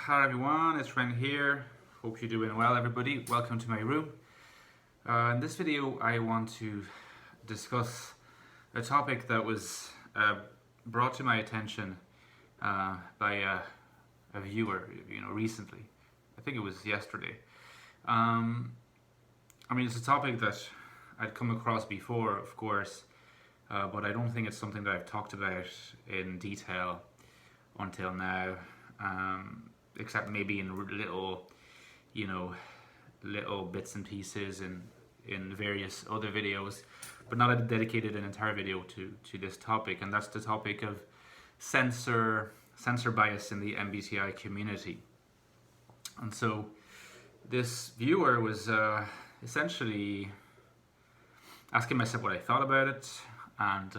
Hi everyone, it's Ren here. Hope you're doing well, everybody. Welcome to my room. In this video, I want to discuss a topic that was brought to my attention by a viewer, recently. I think it was yesterday. It's a topic that I'd come across before, of course, but I don't think it's something that I've talked about in detail until now. Except maybe in little bits and pieces in various other videos, but not dedicated an entire video to this topic, and that's the topic of censor bias in the MBTI community. And so this viewer was essentially asking myself what I thought about it and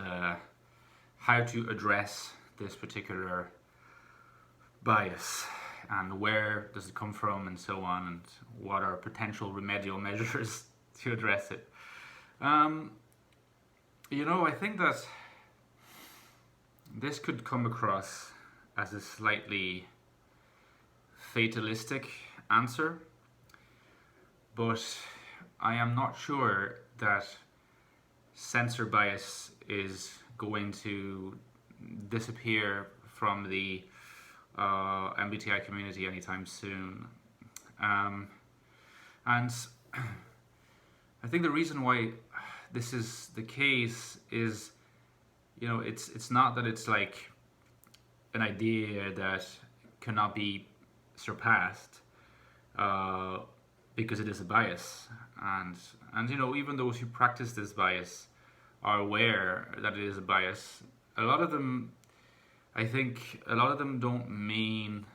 how to address this particular bias and where does it come from and so on, and what are potential remedial measures to address it. I think that this could come across as a slightly fatalistic answer, but I am not sure that censor bias is going to disappear from the MBTI community anytime soon. And I think the reason why this is the case is, it's not that it's like an idea that cannot be surpassed because it is a bias. And even those who practice this bias are aware that it is a bias. I think a lot of them don't mean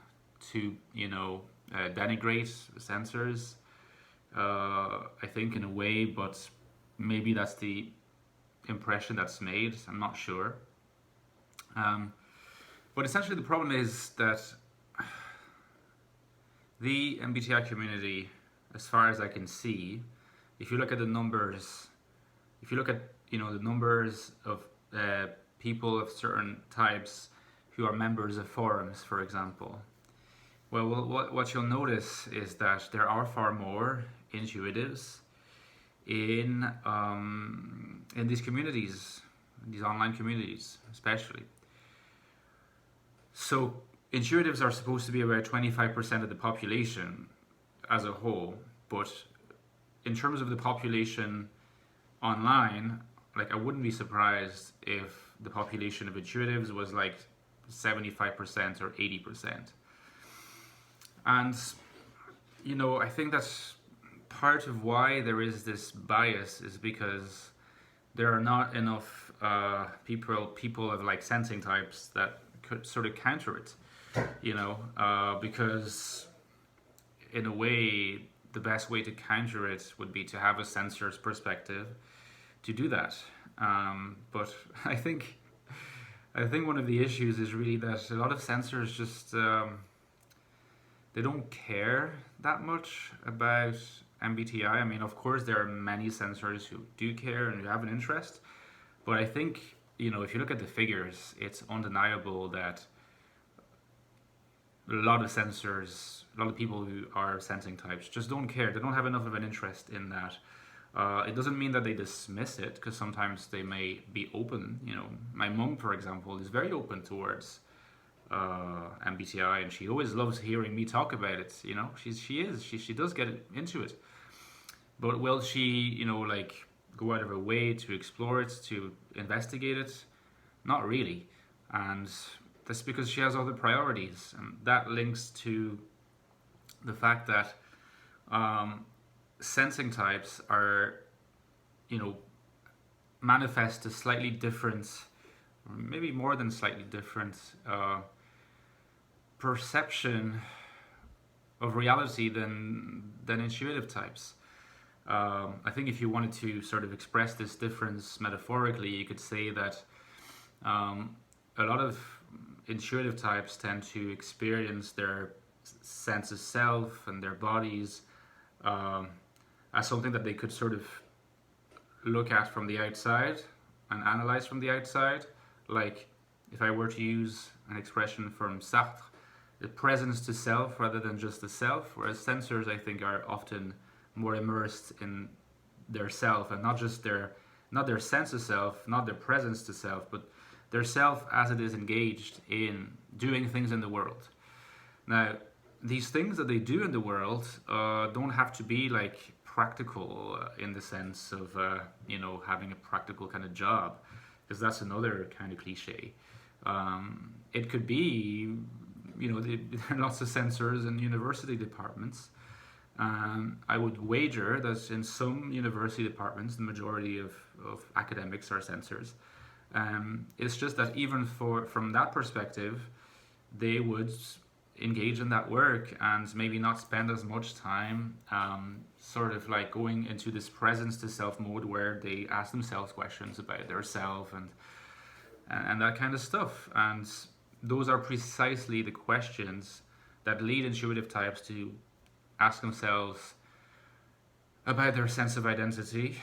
to, denigrate censors, I think in a way, but maybe that's the impression that's made. I'm not sure. But essentially the problem is that the MBTI community, as far as I can see, if you look at the numbers, the numbers of people of certain types who are members of forums, for example, well, what you'll notice is that there are far more intuitives in these communities, these online communities especially. So intuitives are supposed to be about 25% of the population as a whole, but in terms of the population online, I wouldn't be surprised if the population of intuitives was 75% or 80%. And I think that's part of why there is this bias, is because there are not enough people of sensing types that could sort of counter it, because in a way the best way to counter it would be to have a censor's perspective to do that. But I think one of the issues is really that a lot of censors just they don't care that much about MBTI. I mean, of course, there are many censors who do care and who have an interest, but I think if you look at the figures, it's undeniable that a lot of people who are sensing types just don't care. They don't have enough of an interest in that. It doesn't mean that they dismiss it, because sometimes they may be open. My mum, for example, is very open towards MBTI, and she always loves hearing me talk about it. She does get into it. But will she, go out of her way to explore it, to investigate it? Not really. And that's because she has other priorities, and that links to the fact that sensing types are, manifest a slightly different, maybe more than slightly different, perception of reality than intuitive types. I think if you wanted to sort of express this difference metaphorically, you could say that a lot of intuitive types tend to experience their sense of self and their bodies as something that they could sort of look at from the outside and analyze from the outside. Like, if I were to use an expression from Sartre, the presence to self rather than just the self, whereas sensors, I think, are often more immersed in their self, and not their sense of self, not their presence to self, but their self as it is engaged in doing things in the world. Now, these things that they do in the world don't have to be like practical in the sense of having a practical kind of job, because that's another kind of cliche. It could be, there are lots of sensors in university departments. I would wager that in some university departments, the majority of academics are sensors. It's just that even from that perspective, they would engage in that work and maybe not spend as much time sort of like going into this presence to self mode where they ask themselves questions about their self and that kind of stuff. And those are precisely the questions that lead intuitive types to ask themselves about their sense of identity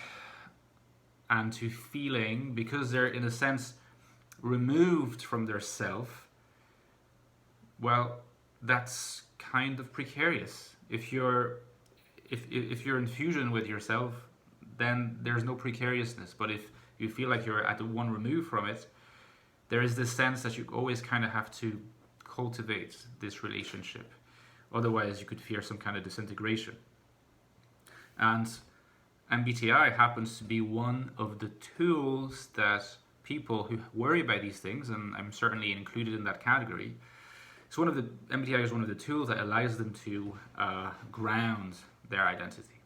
and to feeling, because they're in a sense removed from their self. Well, that's kind of precarious. If you're in fusion with yourself, then there's no precariousness. But if you feel like you're at the one remove from it, there is this sense that you always kind of have to cultivate this relationship. Otherwise, you could fear some kind of disintegration. And MBTI happens to be one of the tools that people who worry about these things, and I'm certainly included in that category, MBTI is one of the tools that allows them to ground their identity.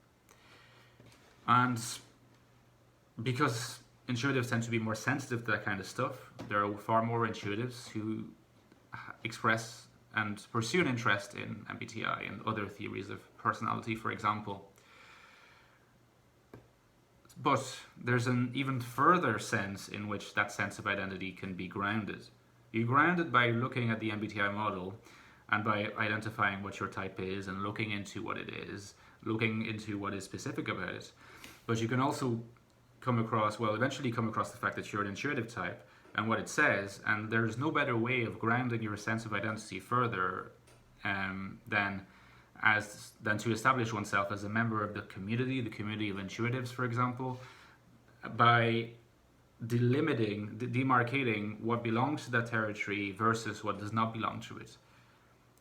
And because intuitives tend to be more sensitive to that kind of stuff, there are far more intuitives who express and pursue an interest in MBTI and other theories of personality, for example. But there's an even further sense in which that sense of identity can be grounded. You ground it by looking at the MBTI model and by identifying what your type is and looking into what it is, looking into what is specific about it. But you can also eventually come across the fact that you're an intuitive type and what it says, and there's no better way of grounding your sense of identity further than to establish oneself as a member of the community of intuitives, for example, by demarcating what belongs to that territory versus what does not belong to it.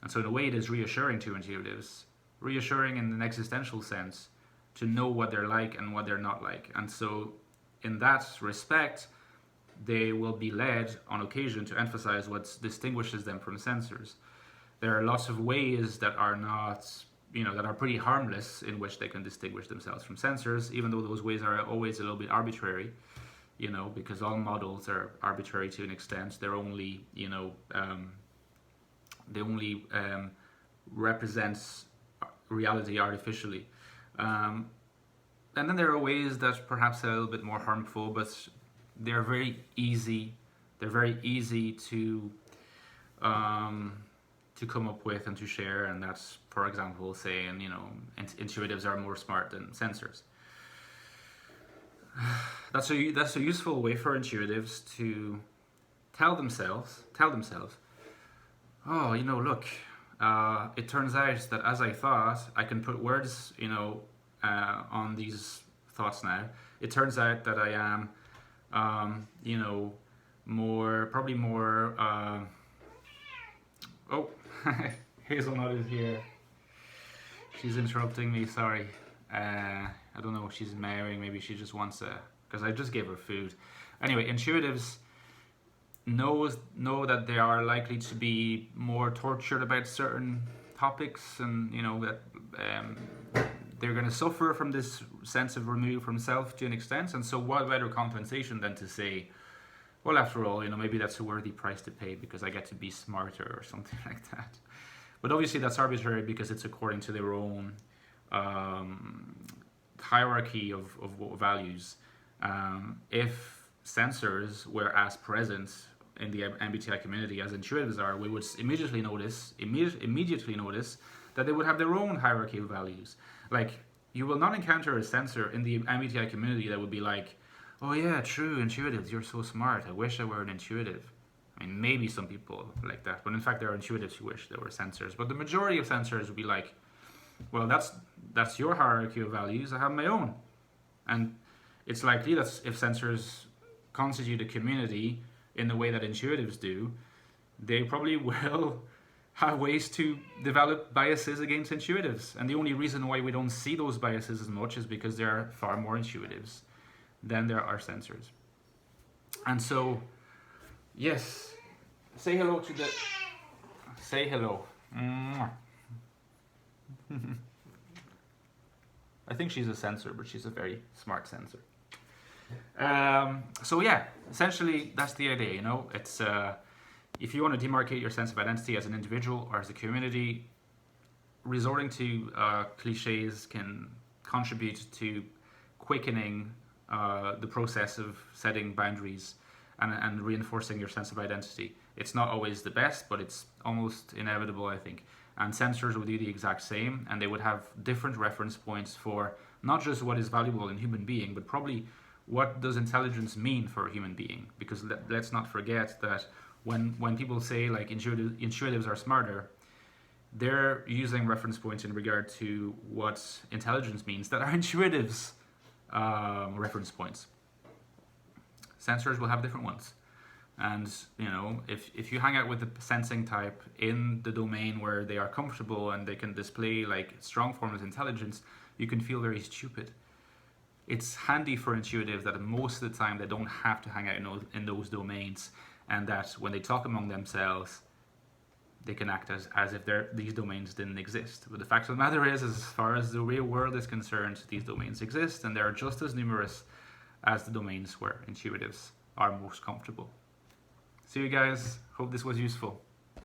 And so in a way it is reassuring to intuitives, reassuring in an existential sense, to know what they're like and what they're not like. And so in that respect, they will be led on occasion to emphasize what distinguishes them from sensors. There are lots of ways that are not, that are pretty harmless in which they can distinguish themselves from sensors, even though those ways are always a little bit arbitrary, because all models are arbitrary to an extent. They're only, they only represents reality artificially. And then there are ways that perhaps are a little bit more harmful, but they're very easy. They're very easy to come up with and to share, and that's, for example, saying intuitives are more smart than sensors. That's a useful way for intuitives to tell themselves, oh, look, it turns out that as I thought, I can put words, on these thoughts now. It turns out that I am, probably more. Oh, Hazelnut is here. She's interrupting me. Sorry. I don't know if she's marrying. Maybe she just wants because I just gave her food. Anyway, intuitives know that they are likely to be more tortured about certain topics, and that they're going to suffer from this sense of remove from self to an extent. And so what better compensation than to say, well, after all, maybe that's a worthy price to pay because I get to be smarter or something like that. But obviously that's arbitrary because it's according to their own hierarchy of values. If sensors were as present in the MBTI community as intuitives are, we would immediately notice that they would have their own hierarchy of values. Like, you will not encounter a sensor in the MBTI community that would be like, oh yeah, true, intuitives, you're so smart, I wish I were an intuitive. I mean, maybe some people like that, but in fact, there are intuitives who wish they were sensors. But the majority of sensors would be like, well, that's your hierarchy of values. I have my own, and it's likely that if sensors constitute a community in the way that intuitives do, they probably will have ways to develop biases against intuitives. And the only reason why we don't see those biases as much is because there are far more intuitives than there are sensors. And so, yes, say hello to the... Say hello. I think she's a sensor, but she's a very smart sensor. So yeah, essentially that's the idea, you know. It's if you want to demarcate your sense of identity as an individual or as a community, resorting to cliches can contribute to quickening the process of setting boundaries and reinforcing your sense of identity. It's not always the best, but it's almost inevitable, I think. And sensors will do the exact same, and they would have different reference points for not just what is valuable in a human being, but probably what does intelligence mean for a human being. Because let's not forget that when people say like intuitives are smarter, they're using reference points in regard to what intelligence means that are intuitives reference points. Sensors will have different ones. And you know, if you hang out with the sensing type in the domain where they are comfortable and they can display like strong forms of intelligence, you can feel very stupid. It's handy for intuitives that most of the time they don't have to hang out in those domains, and that when they talk among themselves, they can act as if these domains didn't exist. But the fact of the matter is, as far as the real world is concerned, these domains exist, and they are just as numerous as the domains where intuitives are most comfortable. See you guys. Hope this was useful.